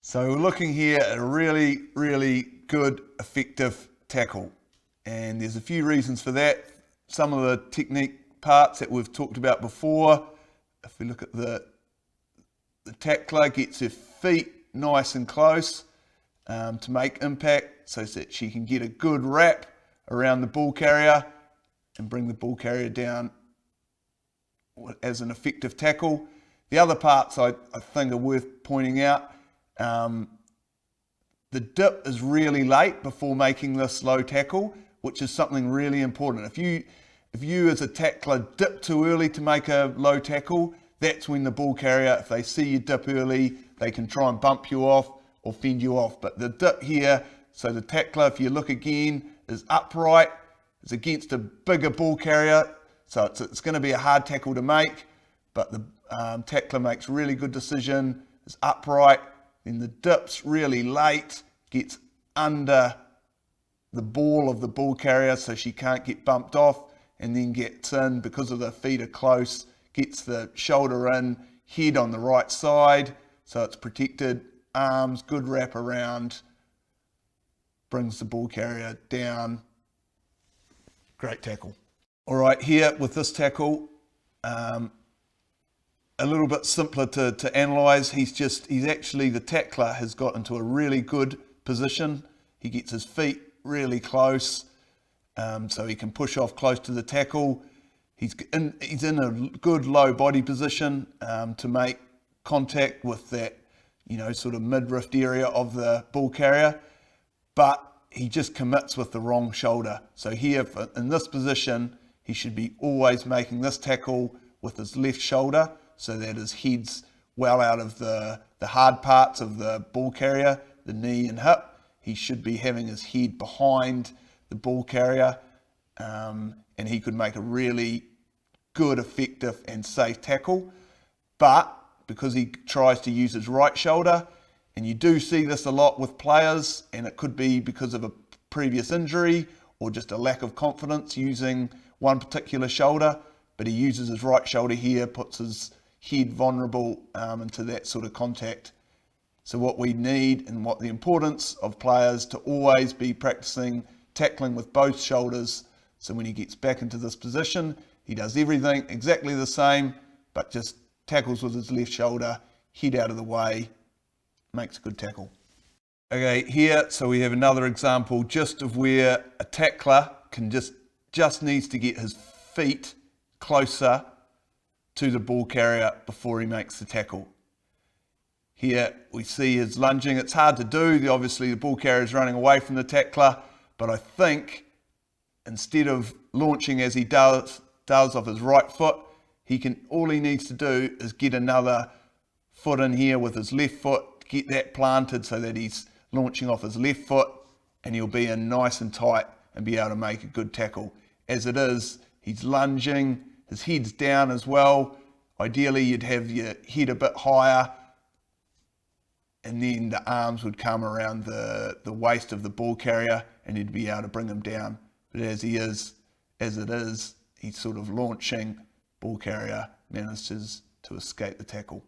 So we're looking here at a really, really good, effective tackle. And there's a few reasons for that. Some of the technique parts that we've talked about before. If we look at the tackler gets her feet nice and close to make impact so that she can get a good wrap around the ball carrier and bring the ball carrier down as an effective tackle. The other parts I think are worth pointing out. The dip is really late before making this low tackle, which is something really important. If you as a tackler dip too early to make a low tackle, that's when the ball carrier, if they see you dip early, they can try and bump you off or fend you off. But the dip here, so the tackler, if you look again, is upright, it's against a bigger ball carrier, so it's going to be a hard tackle to make, but the tackler makes really good decision, is upright, then the dip's really late, gets under the ball of the ball carrier so she can't get bumped off, and then gets in because of the feet are close, gets the shoulder in, head on the right side, so it's protected, arms, good wrap around, brings the ball carrier down. Great tackle. All right, here with this tackle, a little bit simpler to analyse. He's actually, the tackler has got into a really good position. He gets his feet really close, so he can push off close to the tackle. He's in a good low body position to make contact with that, sort of midriff area of the ball carrier, but he just commits with the wrong shoulder. So here, in this position, he should be always making this tackle with his left shoulder so that his head's well out of the hard parts of the ball carrier, the knee and hip. He should be having his head behind the ball carrier, and he could make a really good, effective and safe tackle. But because he tries to use his right shoulder, and you do see this a lot with players, and it could be because of a previous injury or just a lack of confidence using one particular shoulder, but he uses his right shoulder here, puts his head vulnerable into that sort of contact. So what we need, and what the importance of players to always be practicing tackling with both shoulders, so when he gets back into this position, he does everything exactly the same, but just tackles with his left shoulder, head out of the way, makes a good tackle. Okay, here, so we have another example just of where a tackler can just needs to get his feet closer to the ball carrier before he makes the tackle. Here we see his lunging. It's hard to do. Obviously the ball carrier is running away from the tackler, but I think instead of launching as he does off his right foot, all he needs to do is get another foot in here with his left foot, get that planted so that he's launching off his left foot, and he'll be in nice and tight and be able to make a good tackle. As it is, he's lunging, his head's down as well. Ideally, you'd have your head a bit higher, and then the arms would come around the waist of the ball carrier, and you'd be able to bring him down. But as it is, he's sort of launching, ball carrier manages to escape the tackle.